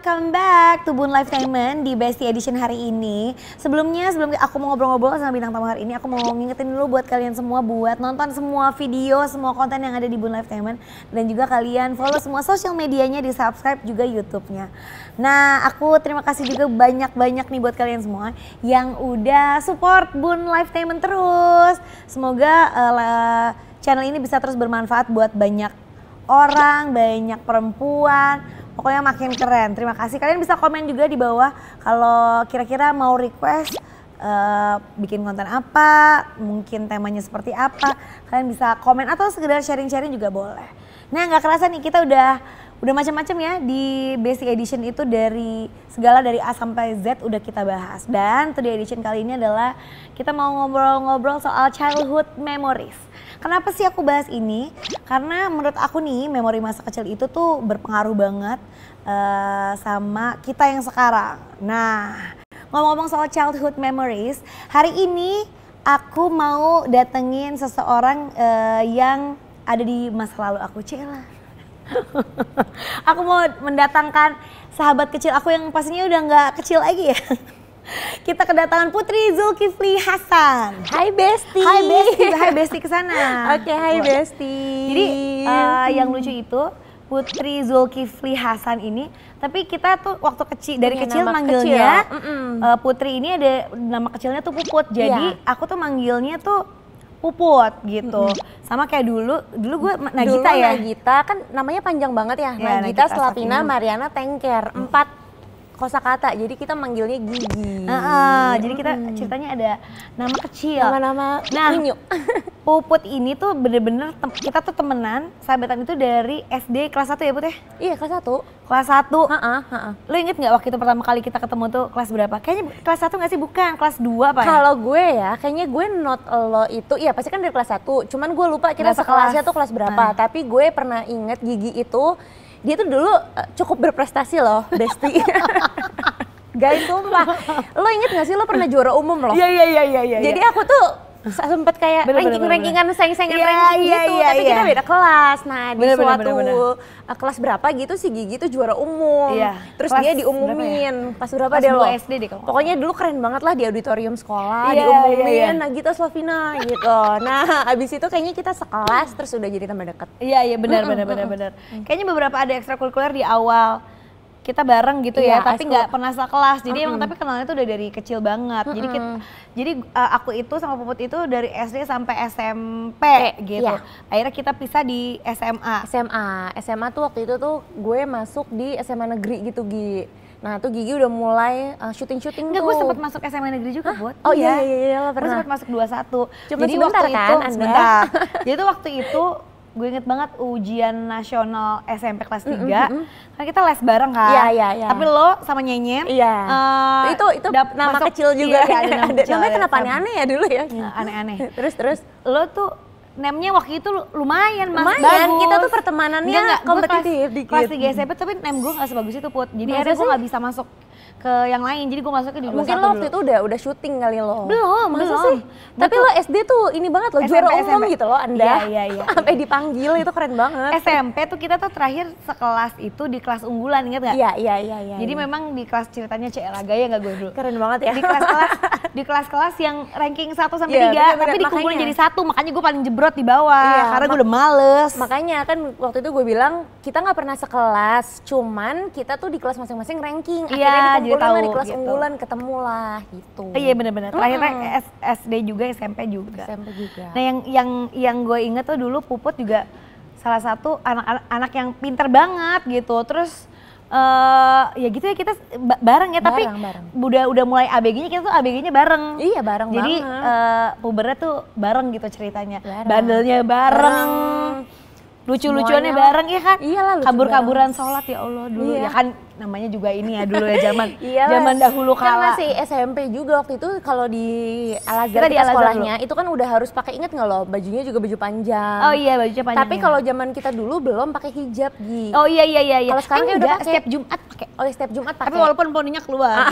welcome back to Bun Lifetainment di Bestie Edition hari ini. Sebelum aku mau ngobrol-ngobrol sama bintang tamu hari ini, aku mau ngingetin dulu buat kalian semua buat nonton semua video, semua konten yang ada di Bun Lifetainment. Dan juga kalian follow semua sosial medianya, di subscribe juga YouTube-nya. Nah, aku terima kasih juga banyak-banyak nih buat kalian semua yang udah support Bun Lifetainment terus. Semoga channel ini bisa terus bermanfaat buat banyak orang, banyak perempuan, pokoknya makin keren. Terima kasih. Kalian bisa komen juga di bawah kalau kira-kira mau request bikin konten apa, mungkin temanya seperti apa. Kalian bisa komen atau sekedar sharing-sharing juga boleh. Nah, nggak kerasa nih kita udah macam-macam ya di Bestie Edition itu, dari segala dari A sampai Z udah kita bahas. Dan today edition kali ini adalah kita mau ngobrol-ngobrol soal childhood memories. Kenapa sih aku bahas ini? Karena menurut aku nih, memori masa kecil itu tuh berpengaruh banget sama kita yang sekarang. Nah, ngomong-ngomong soal childhood memories, hari ini aku mau datengin seseorang yang ada di masa lalu aku, Cila. Aku mau mendatangkan sahabat kecil aku yang pastinya udah nggak kecil lagi ya. Kita kedatangan Putri Zulkifli Hasan. Hai Besti. Hai Besti kesana. Oke, hai Besti. Jadi yang lucu itu Putri Zulkifli Hasan ini, tapi kita tuh waktu kecil dari kecil manggilnya Putri ini ada nama kecilnya tuh Puput. Jadi aku tuh manggilnya tuh Puput gitu. Sama kayak dulu gue Nagita ya. Nagita kan namanya panjang banget ya. Nagita Slavina Mariana Tengker. 4 kosakata, jadi kita manggilnya Gigi. Jadi kita ceritanya ada nama kecil. Nama-nama unyu. Puput ini tuh bener-bener kita tuh temenan, sahabatan itu dari SD kelas 1 ya Put ya? Iya, kelas 1. Kelas 1? Lo inget gak waktu itu pertama kali kita ketemu tuh kelas berapa? Kayaknya kelas 1 gak sih? Bukan, kelas 2 apa ya? Kalau gue ya, kayaknya gue not lo itu, iya pasti kan dari kelas 1. Cuman gue lupa kita sekelasnya tuh kelas berapa. Tapi gue pernah inget Gigi itu, dia tuh dulu cukup berprestasi loh, Besti. Guys, sumpah. Lo inget gak sih lo pernah juara umum loh? Iya. Jadi aku tuh sempet kayak ranking-rankingan, saing-saingan ranking gitu. Tapi kita beda kelas. Nah, di suatu kelas berapa gitu si Gigi tuh juara umum. Terus dia diumumin. Kelas berapa deh lo? SD deh. Pokoknya dulu keren banget lah di auditorium sekolah, diumumin Nagita Slavina gitu. Nah, abis itu kayaknya kita sekelas terus udah jadi tambah deket. Iya, benar. Kayaknya beberapa ada ekstrakurikuler di awal kita bareng gitu ya, tapi nggak pernah sekelas. Jadi emang tapi kenalnya tuh udah dari kecil banget. Jadi aku itu sama Puput itu dari SD sampai SMP gitu. Akhirnya kita pisah di SMA. SMA tuh waktu itu tuh gue masuk di SMA negeri gitu, Gi. Nah tuh Gigi udah mulai syuting-syuting tuh. Enggak, gue sempet masuk SMA negeri juga, Bud. Oh iya, lo Gue pernah. sempet masuk 21. Cuma jadi sebentar waktu kan itu, Anda? Sebentar. Jadi tuh waktu itu gue inget banget ujian nasional SMP kelas 3. Karena kita les bareng kan. Iya. Tapi lo sama Nyenyem. Iya. Itu nama masuk, kecil juga. Iya, ada nama kecil. Namanya kenapa aneh-aneh ya dulu ya? Aneh-aneh. Terus. Lo tuh name-nya waktu itu lumayan bagus. Kita tuh pertemanannya kompetitif dikit. Kelas 3 SMP tapi name gue gak sebagus itu, Put. Jadi akhirnya gue gak bisa masuk ke yang lain, jadi gue masuknya di 21 Mungkin lo waktu itu udah syuting kali lo. Belum. sih? Tapi lo SD tuh ini banget lo, juara umum gitu lo Anda. Iya. Sampai dipanggil, itu keren banget. SMP tuh kita tuh terakhir sekelas itu di kelas unggulan, inget gak? Iya. Jadi memang di kelas ceritanya CLA Gaya gak gue dulu? Keren banget ya. Di kelas-kelas yang ranking 1 sampai 3, tapi dikumpulin jadi 1, makanya gue paling jebrot di bawah, karena gue udah males. Makanya kan waktu itu gue bilang, kita gak pernah sekelas, cuman kita tuh di kelas masing-masing ranking. Akhirnya dikumpulin di kelas unggulan, ketemu lah gitu. Iya bener-bener, terakhirnya SD juga, SMP juga. Nah yang gue inget tuh dulu Puput juga salah satu anak yang pinter banget gitu. Terus ya gitu ya, kita bareng ya, tapi udah mulai ABG-nya kita tuh ABG-nya bareng. Iya, bareng banget. Jadi pubernya tuh bareng gitu ceritanya. Bandelnya bareng. Lucu-lucuannya bareng ya kan? Iyalah, kabur-kaburan sholat ya Allah dulu. Ya kan namanya juga ini ya dulu ya zaman dahulu kala. Kan masih SMP juga waktu itu, kalau di Al-Azhar kita sekolahnya itu kan udah harus pakai, inget nggak lo? Bajunya juga baju panjang. Oh iya, bajunya panjang. Tapi kalau zaman kita dulu belum pakai hijab, Gi. Oh iya. Kalau sekarang udah pakai. Setiap Jumat pakai. Oh, setiap Jumat pakai. Tapi walaupun poninya keluar.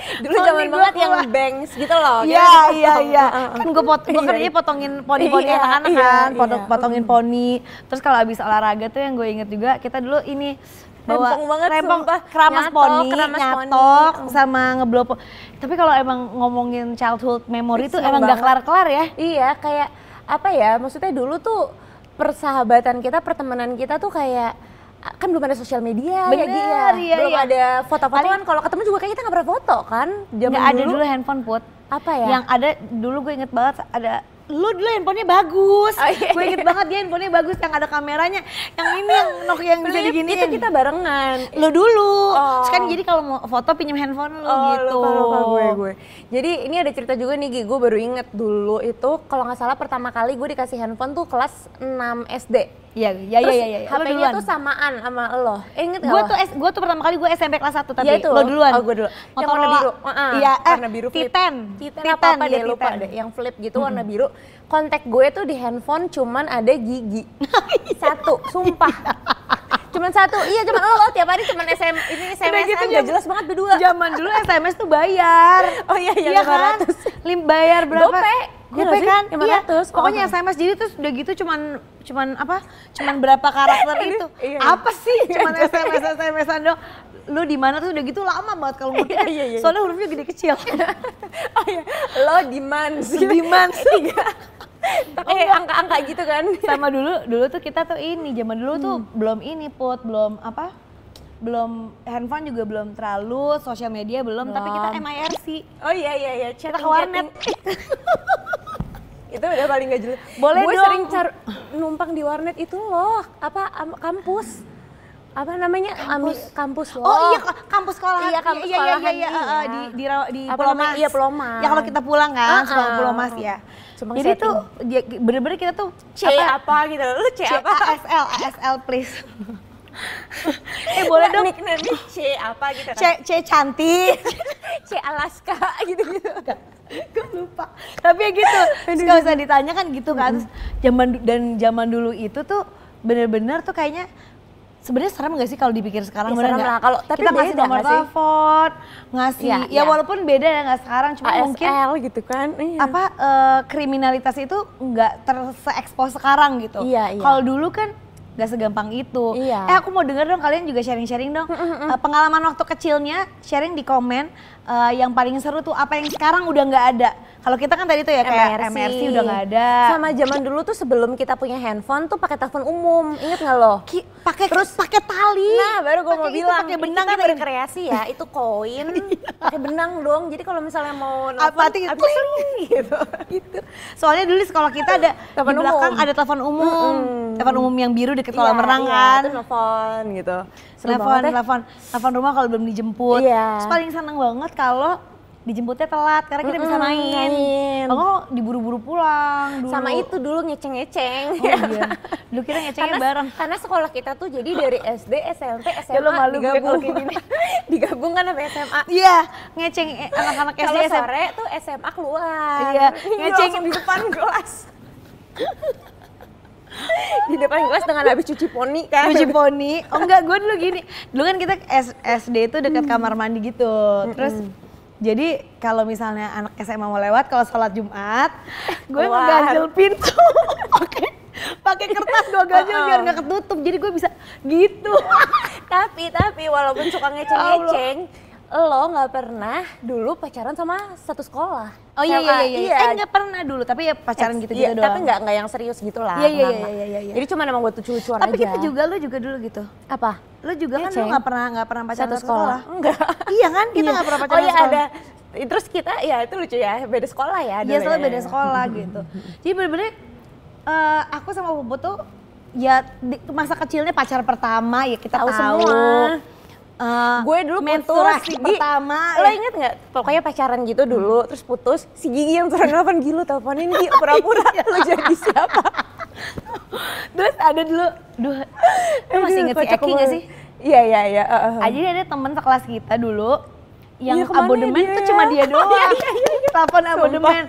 Dulu zaman banget yang bangs gitu loh. Iya. Kan gue kerjanya potongin poni-poni anak-anak kan, potongin poni. Terus kalau abis olahraga tuh yang gue inget juga, kita dulu ini bawa Rempong banget, sumpah. keramas Nyatok, poni, keramas nyatok poni. sama ngeblow. Tapi kalau emang ngomongin childhood memory tuh Seneng emang gak banget. kelar-kelar ya. Iya, kayak apa ya, maksudnya dulu tuh persahabatan kita, pertemanan kita tuh kayak kan belum ada sosial media ya, Gi, ya. Iya, belum iya. ada foto-fotoan. Kalau ketemu juga kayak kita nggak pernah foto kan. Zaman Nggak ada dulu handphone Put. Apa ya? Yang ada dulu gue inget banget ada lu dulu handphonenya bagus. Oh, iya, Gue inget banget dia handphonenya bagus yang ada kameranya. Yang ini yang Nokia yang bisa Flip, diginiin. itu kita barengan. Lu dulu. Oh. Terus kan jadi kalau mau foto pinjam handphone lu gitu. Lupa gue. Jadi ini ada cerita juga nih Gi, gue baru inget dulu itu kalau nggak salah pertama kali gue dikasih handphone tuh kelas 6 SD. Iya. Terus Lu HP-nya duluan. tuh samaan sama lo. Inget gak Gue lo? gue tuh pertama kali gue SMP kelas 1 tapi Ya itu. lo duluan. Oh gue dulu. Yang warna Motorola. biru. Iya, warna biru flip. Titan. Titan apa iya, deh lupa Titan. deh. Yang flip gitu warna biru. Kontak gue tuh di handphone cuman ada Gigi. Satu, sumpah. Cuman satu. Iya cuman lo tiap hari cuman ini SMS gitu nggak jelas banget berdua. Zaman dulu SMS tuh bayar. Oh iya Iya kan? 500. Bayar berapa? Gope. Iya Gope nggak sih? kan? 500. Iya. Pokoknya Oh. SMS jadi terus udah gitu cuman apa? Cuman berapa karakter itu. Iya. Apa sih? Cuman SMS-an dong. Lu di mana tuh udah gitu lama banget kalau ngerti kan. Iya. Soalnya hurufnya gede kecil. Oh iya. Lo demands. Demand. Pakai angka-angka gitu kan. Sama dulu tuh kita tuh ini zaman dulu tuh belum ini Put, belum apa? Belum handphone juga belum terlalu, sosial media belum, tapi kita MIRC. Oh iya. Kita ke warnet. Itu udah paling gak jelas. Boleh Gue dong. sering numpang di warnet itu loh, kampus. Apa namanya? Kampus loh. Oh iya, kampus sekolah. Iya, kampus sekolahan, iya. Di Apa Pulau namanya? Mas. Iya, Pulau Mas. Ya kalau kita pulang kan, sekolah Pulau Mas ya. Cuma Jadi setting. tuh bener-bener kita tuh C apa gitu. Lu C apa? ASL please. Boleh dong. Nickname C apa gitu kan. C cantik. C Alaska gitu-gitu. Gue lupa. Tapi ya gitu. Terus gak usah ditanya kan gitu kan. Terus zaman dulu itu tuh bener-bener tuh kayaknya sebenarnya serem gak sih kalau dipikir sekarang? Ya, bener serem nggak? lah, kalau tapi kita ngasih beda nomor nggak sih? telepon, ngasih Iya, ya iya. walaupun beda ya nggak sekarang, cuma mungkin ASL gitu kan. Iya. apa kriminalitas itu nggak terse-expose sekarang gitu. Iya. Kalau dulu kan nggak segampang itu. Iya. Aku mau denger dong kalian juga sharing-sharing dong. Pengalaman waktu kecilnya sharing di komen yang paling seru tuh apa yang sekarang udah nggak ada. Kalau kita kan tadi tuh ya kayak MRC udah nggak ada. Sama zaman dulu tuh sebelum kita punya handphone tuh pakai telepon umum. Ingat nggak lo? Pakai tali. Nah, baru gue mau Pakai itu, bilang, pakai benang kita gitu. berkreasi ya, itu koin, pakai benang dong. Jadi kalau misalnya mau Mati abis gitu. gitu. Soalnya dulu di sekolah kita ada Telepon di belakang umum. ada telepon umum. Telepon umum yang biru deket kolam Iya, renang iya, kan. itu nelfon gitu. Seru banget ya. Telepon rumah kalau belum dijemput. Iya. Terus paling seneng banget kalau dijemputnya telat karena kita bisa main. Kalau diburu-buru pulang dulu. Sama itu dulu ngeceng-ngeceng. Oh iya. Dulu kita ngecengnya bareng. Karena sekolah kita tuh jadi dari SD, SMP, SMA Ya lo malu gue digabung. kalau kayak gini. Digabung kan sama SMA. Iya, ngeceng anak-anak SD Kalau SMP. sore tuh SMA keluar. Iya, ngeceng ngeceng. di depan kelas. Di depan kelas dengan habis cuci poni kan. Cuci poni. Oh enggak, gue dulu gini. Dulu kan kita SD itu dekat kamar mandi gitu. Terus jadi kalau misalnya anak SMA mau lewat kalau sholat Jumat, gue ngeganjel pintu. pakai kertas gue ganjel biar nggak ketutup. Jadi gue bisa gitu. tapi walaupun suka ngeceng-ngeceng, lo nggak pernah dulu pacaran sama satu sekolah. Oh iya. Iya. Nggak pernah dulu, tapi ya pacaran gitu-gitu Iya, doang. tapi nggak yang serius gitu lah. Iya. Jadi cuma emang buat lucu-lucuan aja. Tapi kita juga, lu juga dulu gitu. Apa? Lu juga kan Ngeceng. lu nggak pernah pacaran Satu satu sekolah. Enggak. Iya kan, kita nggak pernah pacaran Oh iya satu sekolah. ada. Terus kita ya itu lucu ya, beda sekolah ya. Iya, dulu soalnya ya. beda sekolah gitu. Jadi bener-bener aku sama Puput tuh ya masa kecilnya pacar pertama ya kita tahu. semua. Gue dulu menstruasi putus, pertama. Lo inget nggak? Pokoknya pacaran gitu dulu, terus putus. Si Gigi yang turun telepon Gilu teleponin Gi, pura-pura lo jadi siapa? Terus ada dulu, lu masih inget si Eki gak sih? Iya. Jadi ada temen sekelas kita dulu yang Iya, kemana abodemen dia tuh ya? cuma dia doang. Iya. Telepon abodemen.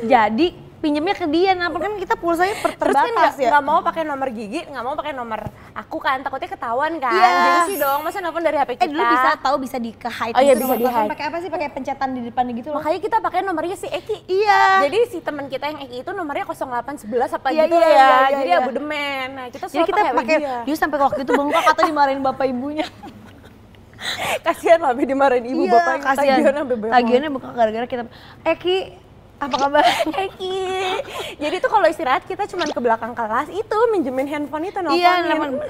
Jadi pinjemnya ke dia, nah kan kita pulsanya Terus kan terbatas ya. nggak mau pakai nomor Gigi, nggak mau pakai nomor aku kan, takutnya ketahuan kan. Iya. Jadi sih dong, masa nelfon dari HP kita. Dulu bisa di-hide. Oh iya, gitu bisa nomor telepon. di-hide. Pakai apa sih? Pakai pencetan di depannya gitu loh. Makanya kita pakai nomornya si Eki. Iya. Jadi si teman kita yang Eki itu nomornya 0811 apa Iya, gitu iya, ya. iya, Jadi iya. Abu Demen. Nah, kita Jadi selalu kita pakai dia. dia sampai waktu itu bengkak atau dimarahin bapak ibunya. Kasihan lah Abi dimarahin ibu Iya, bapaknya. kasihan. Tagihan sampai berapa. Tagihannya bengkak gara-gara kita. Ki, apa kabar? Eki. Jadi tuh kalau istirahat kita cuman ke belakang kelas itu minjemin handphone itu nelfonin. Iya,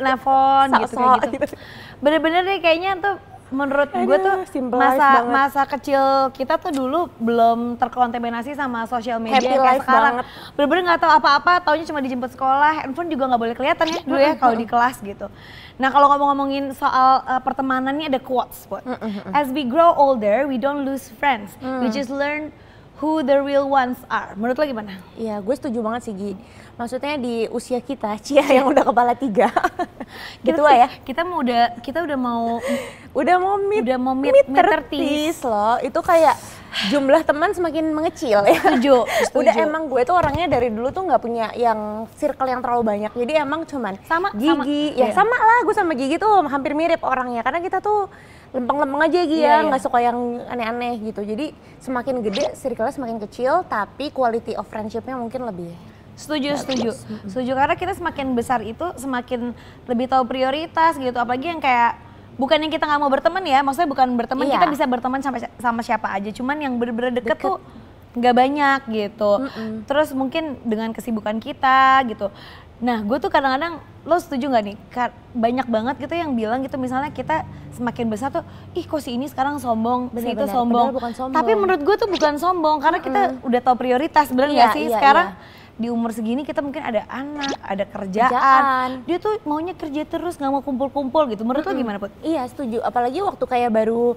nelfon gitu kayak Sok-sok gitu. Bener-bener deh kayaknya tuh menurut gue tuh simple life banget. masa kecil kita tuh dulu belum terkontaminasi sama sosial media Happy kayak life sekarang. banget. Bener-bener nggak tahu apa-apa, taunya cuma dijemput sekolah, handphone juga nggak boleh kelihatan ya dulu ya kalau di kelas gitu. Nah kalau ngomong-ngomongin soal pertemanan nih ada quotes buat. As we grow older, we don't lose friends, we just learn who the real ones are. Menurut lo gimana? Iya, gue setuju banget sih Gi. Maksudnya di usia kita, Cia yang udah kepala 3. gitu ya. Kita udah mau mid 30s loh. Itu kayak jumlah teman semakin mengecil ya. Setuju. Udah emang gue tuh orangnya dari dulu tuh nggak punya yang circle yang terlalu banyak. Jadi emang cuman Gigi. Ya sama lah, gue sama Gigi tuh hampir mirip orangnya. Karena kita tuh lempeng-lempeng aja Gi ya, nggak suka yang aneh-aneh gitu. Jadi semakin gede circle-nya semakin kecil, tapi quality of friendship-nya mungkin lebih. Setuju karena kita semakin besar itu semakin lebih tahu prioritas gitu, apalagi yang kayak bukan yang kita nggak mau berteman ya, maksudnya bukan berteman, kita bisa berteman sama siapa aja, cuman yang bener-bener deket tuh nggak banyak gitu. Terus mungkin dengan kesibukan kita gitu. Nah gue tuh kadang-kadang, lo setuju nggak nih, banyak banget gitu yang bilang gitu misalnya kita semakin besar tuh, ih kok si ini sekarang sombong, si itu sombong. Bukan sombong. Tapi menurut gue tuh bukan sombong, karena kita udah tahu prioritas, bener nggak sih? Sekarang di umur segini kita mungkin ada anak, ada kerjaan. Dia tuh maunya kerja terus, nggak mau kumpul-kumpul gitu. Menurut lo gimana Put? Iya setuju, apalagi waktu kayak baru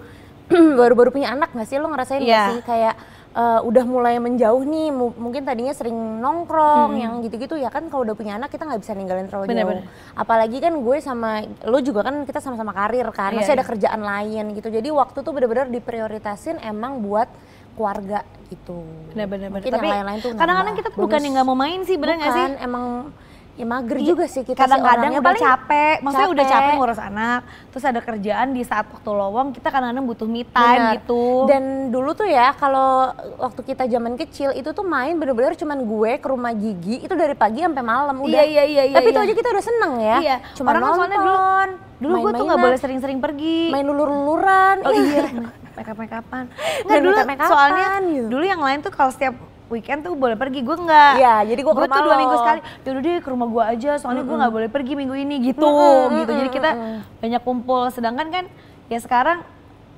punya anak nggak sih, lo ngerasain nggak sih kayak udah mulai menjauh nih, mungkin tadinya sering nongkrong yang gitu-gitu ya kan, kalau udah punya anak kita nggak bisa ninggalin terlalu jauh. Apalagi kan gue sama lo juga kan kita sama-sama karir kan, masih ada kerjaan lain gitu, jadi waktu tuh bener-bener diprioritasin emang buat keluarga gitu. Bener. Mungkin Tapi yang lain-lain tuh kadang-kadang kita tuh bukan yang nggak mau main sih, bener nggak sih? Emang ya mager juga sih kita kadang-kadang sih udah capek, maksudnya udah capek ngurus anak, terus ada kerjaan di saat waktu lowong, kita kadang-kadang butuh me time gitu. Dan dulu tuh ya kalau waktu kita zaman kecil itu tuh main bener-bener cuman gue ke rumah Gigi itu dari pagi sampai malam udah. Iya. Tapi itu aja kita udah seneng ya. Iya. Cuma nonton. Dulu gue tuh nggak boleh sering-sering pergi. Main lulur-luluran. Oh iya. Make-up-an. Nggak dulu soalnya dulu yang lain tuh kalau setiap weekend tuh boleh pergi, gue enggak. Iya, jadi gue 2 minggu sekali. Yaudah deh ke rumah gue aja, soalnya gue nggak boleh pergi minggu ini gitu. Jadi kita banyak kumpul. Sedangkan kan ya sekarang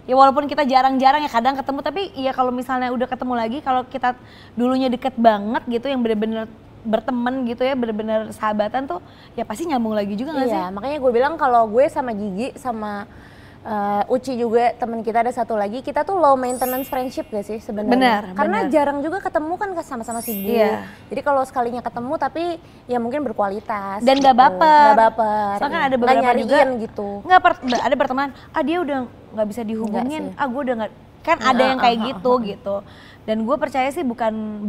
ya walaupun kita jarang-jarang ya kadang ketemu, tapi ya kalau misalnya udah ketemu lagi, kalau kita dulunya deket banget gitu, yang bener-bener berteman gitu ya, bener-bener sahabatan tuh ya pasti nyambung lagi juga nggak sih? Iya, makanya gue bilang kalau gue sama Gigi sama Uci juga teman kita ada satu lagi, kita tuh low maintenance friendship gak sih sebenarnya? Karena jarang juga ketemu kan sama-sama sibuk. Jadi kalau sekalinya ketemu tapi ya mungkin berkualitas. Dan gak baper. Soalnya kan ada beberapa juga gitu. Ada pertemanan, dia udah nggak bisa dihubungin, gue udah nggak, kan ada yang kayak gitu. Dan gue percaya sih bukan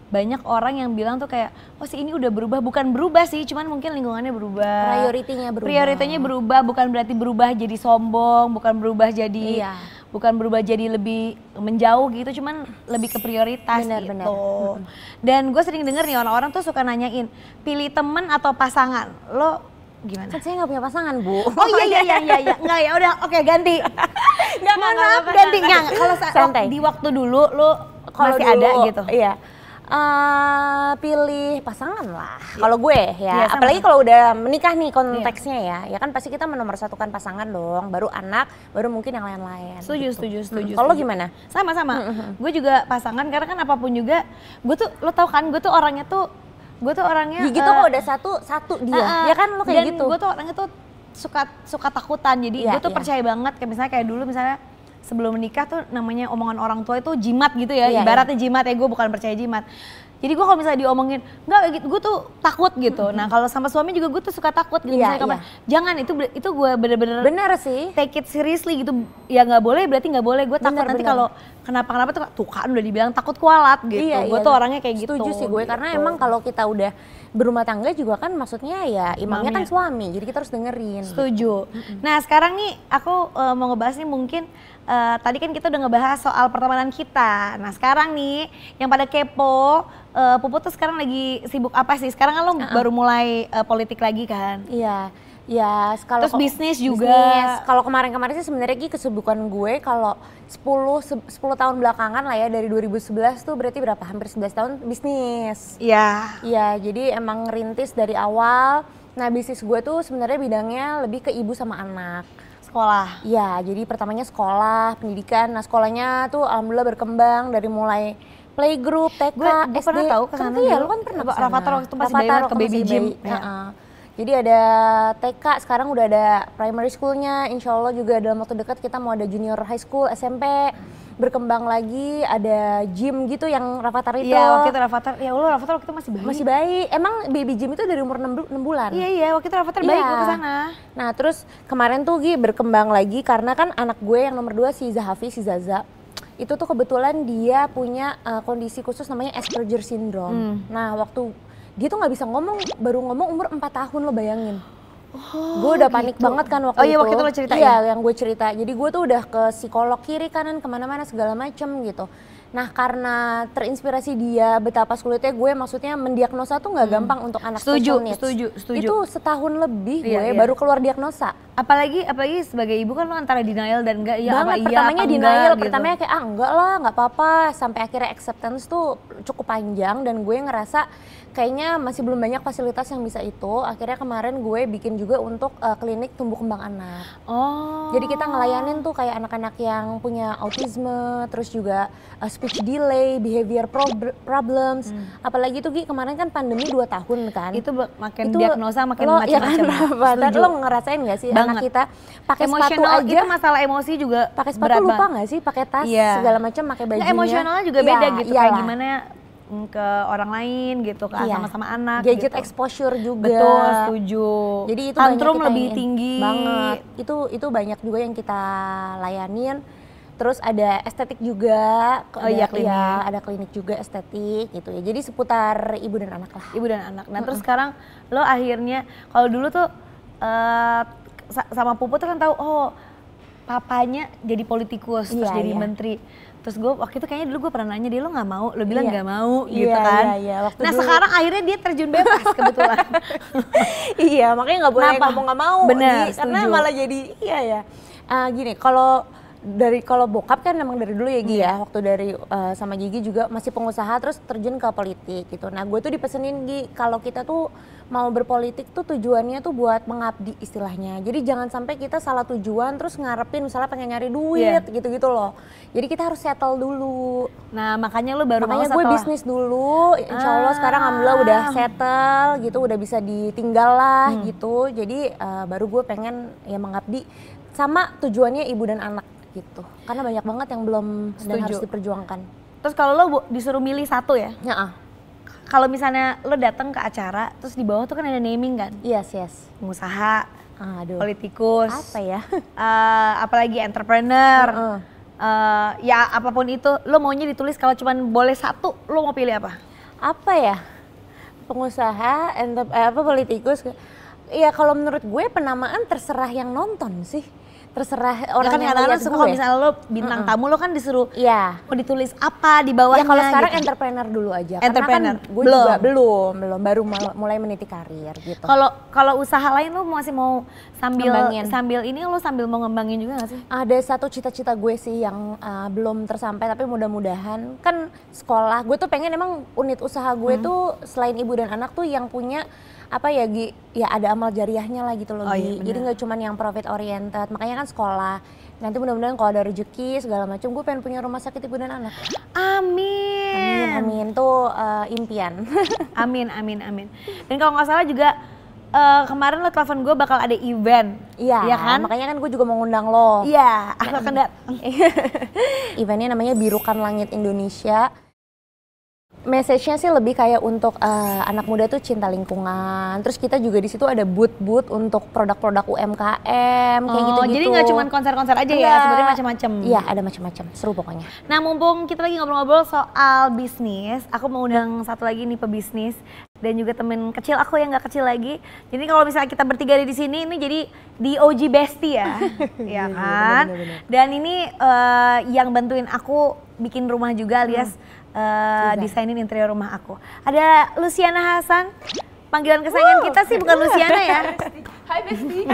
banyak orang yang bilang tuh kayak, oh si ini udah berubah. Bukan berubah sih, cuman mungkin lingkungannya berubah. Prioritasnya berubah, bukan berarti berubah jadi sombong, bukan berubah jadi lebih menjauh gitu, cuman lebih ke prioritas gitu. Dan gue sering denger nih orang-orang tuh suka nanyain, pilih temen atau pasangan, lo gimana? Kan saya nggak punya pasangan Bu. Oh iya, nggak ya udah, oke ganti. Maaf ganti, nggak. Kalau di waktu dulu lo masih ada gitu. Iya. Pilih pasangan lah kalau gue ya, apalagi kalau udah menikah nih konteksnya ya kan pasti kita menomorsatukan pasangan dong, baru anak, baru mungkin yang lain-lain. Setuju. Kalau gimana? Sama. Gue juga pasangan, karena kan apapun juga gue tuh, lo tau kan gue tuh orangnya Gigi tuh kalau udah satu dia ya kan lo kayak gitu. Dan gue tuh orangnya tuh suka takutan, jadi gue tuh percaya banget kayak dulu misalnya sebelum menikah tuh namanya omongan orang tua itu jimat gitu ya, ibaratnya jimat ya, gue bukan percaya jimat. Jadi gue kalau misalnya diomongin, enggak gitu, gue tuh takut gitu. Nah kalau sama suami juga gue tuh suka takut gitu, misalnya jangan, itu gue bener-bener bener sih, take it seriously gitu. Ya nggak boleh berarti nggak boleh, gue takut nanti kalau kenapa tuh kan udah dibilang takut kualat gitu. Gue tuh orangnya kayak gitu. Setuju sih gue, karena emang kalau kita udah berumah tangga juga kan maksudnya ya imamnya kan suami, jadi kita harus dengerin. Setuju. Nah sekarang nih aku mau ngebahas nih mungkin tadi kan kita udah ngebahas soal pertemanan kita. Nah sekarang nih yang pada kepo, Puput tuh sekarang lagi sibuk apa sih? Sekarang kan lo baru mulai politik lagi kan? Iya. Ya, kalau terus bisnis juga. Kalau kemarin-kemarin sih sebenarnya kesibukan gue kalau 10 tahun belakangan lah ya, dari 2011 tuh berarti berapa? Hampir 11 tahun bisnis. Iya. Iya, jadi emang rintis dari awal. Nah, bisnis gue tuh sebenarnya bidangnya lebih ke ibu sama anak. Sekolah. Iya, jadi pertamanya sekolah, pendidikan. Nah, sekolahnya tuh alhamdulillah berkembang dari mulai playgroup, TK, gue SD. pernah tahu ke sana. Iya, lu kan pernah ke sana. Rafathar waktu itu masih bayi ke baby gym. Jadi ada TK, sekarang udah ada primary schoolnya, insya Allah juga dalam waktu dekat kita mau ada junior high school, SMP, berkembang lagi, ada gym gitu yang Rafathar itu. Iya, waktu itu Rafathar, ya Allah Rafathar waktu itu masih bayi. Masih bayi, emang baby gym itu dari umur 6 bulan. Iya, waktu itu Rafathar bayi gue kesana. Nah terus kemarin tuh berkembang lagi karena kan anak gue yang nomor 2 si Zahafi, si Zaza, itu tuh kebetulan dia punya kondisi khusus namanya Asperger syndrome. Nah waktu dia tuh nggak bisa ngomong, baru ngomong umur 4 tahun, lo bayangin. Gue udah panik banget kan waktu itu. Oh iya, waktu itu lo cerita. Iya, yang gue cerita. Jadi gue tuh udah ke psikolog kiri kanan kemana-mana segala macem gitu. Nah karena terinspirasi dia betapa sulitnya gue, maksudnya mendiagnosa tuh nggak gampang untuk anak special needs. Setuju. Itu setahun lebih gue baru keluar diagnosa. Apalagi sebagai ibu kan lo antara denial dan enggak, iya apa iya pertamanya apa denial, enggak, pertamanya kayak enggak lah, nggak apa-apa, sampai akhirnya acceptance tuh cukup panjang dan gue ngerasa kayaknya masih belum banyak fasilitas yang bisa itu. Akhirnya kemarin gue bikin juga untuk klinik tumbuh kembang anak. Jadi kita ngelayanin tuh kayak anak-anak yang punya autisme, terus juga speech delay, behavior problems. Apalagi tuh kemarin kan pandemi 2 tahun kan. Itu makin diagnosa makin macam-macam. Ya kan, lo ngerasain gak sih anak kita pakai sepatu aja? Itu masalah emosi juga pakai sepatu lupa gak sih, pakai tas segala macam, pakai bajunya. Emosionalnya juga beda gitu, kayak gimana ke orang lain gitu, sama-sama anak. Gadget gitu. exposure juga. Betul, setuju. Jadi itu tantrum lebih tinggi banget. Itu banyak juga yang kita layanin. Terus ada estetik juga. Ada klinik juga estetik gitu ya. Jadi seputar ibu dan anak lah. Ibu dan anak. Nah terus sekarang lo akhirnya, kalau dulu tuh sama Puput tuh kan tahu, papanya jadi politikus, terus jadi menteri. Terus gue waktu itu kayaknya dulu gue pernah nanya dia, lo nggak mau? Lo bilang nggak mau gitu kan. Nah dulu, sekarang akhirnya dia terjun bebas kebetulan. Iya, makanya nggak boleh ngomong nggak mau. Bener, karena malah jadi gini, kalau bokap kan emang dari dulu ya Gi ya, waktu dari sama Gigi juga masih pengusaha terus terjun ke politik gitu. Nah gue tuh dipesenin Gi, kalau kita tuh mau berpolitik tuh tujuannya tuh buat mengabdi istilahnya. Jadi jangan sampai kita salah tujuan terus ngarepin misalnya pengen nyari duit gitu-gitu loh. Jadi kita harus settle dulu. Nah makanya lu baru makanya gue bisnis dulu, insya Allah sekarang alhamdulillah udah settle gitu, udah bisa ditinggal lah gitu. Jadi baru gue pengen ya mengabdi sama tujuannya ibu dan anak gitu, karena banyak banget yang belum dan harus diperjuangkan. Terus kalau lo disuruh milih satu ya? Kalau misalnya lo datang ke acara, terus di bawah tuh kan ada naming kan? Yes. Pengusaha, politikus, apa ya? Apalagi entrepreneur, ya apapun itu, lo maunya ditulis kalau cuma boleh satu, lo mau pilih apa? Apa ya? Pengusaha, politikus. Ya kalau menurut gue penamaan terserah yang nonton sih. Terserah orang yang lihat gue. Kalau misalnya lo bintang tamu, lo kan disuruh mau ditulis apa di bawahnya. Ya kalau sekarang gitu. Entrepreneur dulu aja. Entrepreneur. Karena kan gue juga belum baru mulai meniti karir gitu. Kalau usaha lain lo masih mau sambil ini lo sambil mau ngembangin juga gak sih? Ada satu cita-cita gue sih yang belum tersampai, tapi mudah-mudahan kan sekolah. Gue tuh pengen emang unit usaha gue tuh selain ibu dan anak tuh yang punya apa ya Gi, ya ada amal jariahnya lah gitu loh Gi. Jadi nggak cuma yang profit oriented, makanya kan sekolah. Nanti mudah-mudahan kalau ada rezeki segala macam, gue pengen punya rumah sakit ibu dan anak. Amin tuh impian. Amin. Dan kalau nggak salah juga kemarin lo telepon gue bakal ada event. Iya kan? Makanya kan gue juga mau ngundang lo. Iya, aku akan datang. Eventnya namanya Birukan Langit Indonesia. Message-nya sih lebih kayak untuk anak muda tuh cinta lingkungan. Terus kita juga di situ ada booth untuk produk-produk UMKM kayak gitu-gitu. Jadi nggak cuma konser-konser aja ya, sebenarnya macam-macam. Iya, ada macam-macam. Seru pokoknya. Nah, mumpung kita lagi ngobrol-ngobrol soal bisnis, aku mau undang satu lagi nih pebisnis dan juga temen kecil aku yang nggak kecil lagi. Jadi kalau misalnya kita bertiga ada di sini, ini jadi di OG Bestie ya, ya kan? Bener. Dan ini yang bantuin aku bikin rumah juga alias desainin interior rumah aku. Ada Luciana Hasan, panggilan kesayangan kita sih bukan Luciana ya. Hai Besti.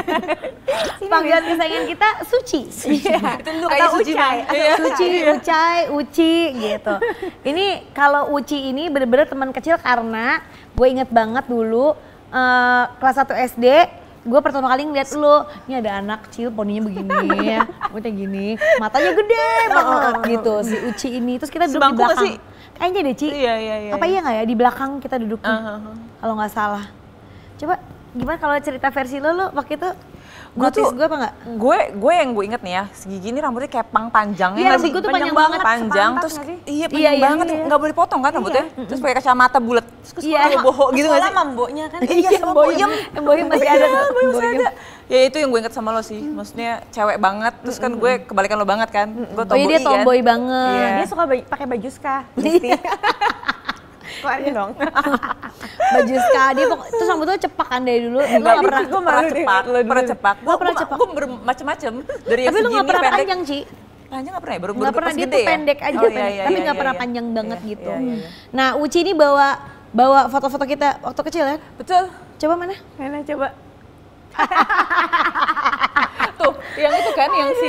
Panggilan kesayangan kita Suci. Itu kayak Suci. Suci, Ucai, Uci gitu. Ini kalau Uci ini bener-bener teman kecil karena gue inget banget dulu kelas 1 SD gue pertama kali ngeliat lu, ini ada anak kecil poninya begini ya, mulutnya gini, matanya gede banget gitu si Uci ini. Terus kita duduk di belakang. Kayaknya deh Ci. Iya. Apa iya nggak ya di belakang kita duduknya? Kalau nggak salah. Coba gimana kalau cerita versi lo waktu itu? Notice gue apa nggak? Gue yang gue inget nih ya, si Gigi ini rambutnya kayak pang panjang Iya, ya sih? gue tuh panjang banget, panjang sepantat terus nggak sih? iya panjang banget, nggak boleh potong kan rambutnya? Terus pakai kacamata bulat, terus kayak boho gitu nggak sih? Mamboknya kan? Iya, sama boyem masih ada. boyem masih ada. Ya itu yang gue inget sama lo sih, maksudnya cewek banget, terus kan gue kebalikan lo banget kan? Gue Oh iya dia tomboy banget. Dia suka pakai baju ska. Besti. Keluarin dong. Baju ska dia terus rambutnya cepak kan dari dulu. Lo nggak pernah. Gue pernah cepak. Gue pernah cepak. Gue bermacam-macam dari yang Tapi lo segini nggak pernah pendek. panjang Ci. Panjang nggak pernah ya? Baru Nggak pernah, pas dia gede tuh ya? pendek aja, Oh, pendek. Tapi nggak pernah panjang banget Iya, gitu. iya. Nah Uci ini bawa foto-foto kita waktu kecil kan? Betul. Coba mana? Mana coba? Tuh, yang itu kan, yang si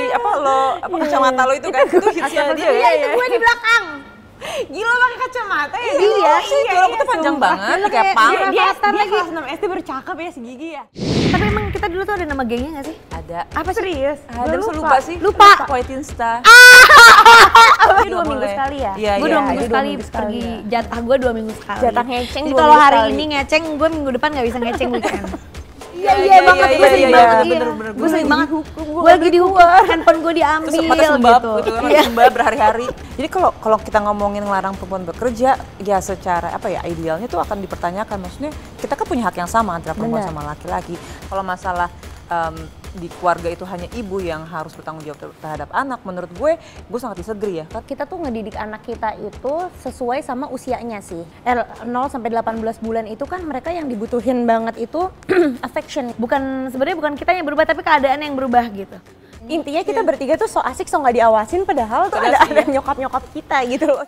kacamata lo itu kan, itu hitsnya dia. Iya itu gue di belakang. Gila pakai kacamata ya? Iya sih, itu rambutnya panjang banget, kayak pang. Dia kelas 6 SD baru cakep ya si Gigi ya? Tapi emang kita dulu tuh ada nama gengnya nggak sih? Ada. Apa serius? Ada, masa lupa sih? Lupa. White Insta. Ini 2 minggu sekali ya? Iya, Gue iya. 2 minggu sekali pergi, jatah gue 2 minggu sekali. Jatah ngeceng Jadi 2 kalau minggu hari sekali. ini ngeceng, gue minggu depan nggak bisa ngeceng weekend. Iya banget, gue sering banget. bener. Gue sering banget. Gue lagi dihukum, handphone gue diambil Terus mata sembab gitu. kan, sembab berhari-hari. Jadi kalau kita ngomongin ngelarang perempuan bekerja, ya secara idealnya tuh akan dipertanyakan. Maksudnya kita kan punya hak yang sama antara perempuan sama laki-laki. Kalau masalah di keluarga itu hanya ibu yang harus bertanggung jawab terhadap anak, menurut gue sangat disagree ya. Kita tuh ngedidik anak kita itu sesuai sama usianya sih. 0 sampai 18 bulan itu kan mereka yang dibutuhin banget itu affection. Sebenarnya bukan kita yang berubah, tapi keadaan yang berubah gitu. Intinya kita bertiga tuh so asik so nggak diawasin padahal tuh ada nyokap-nyokap kita gitu loh.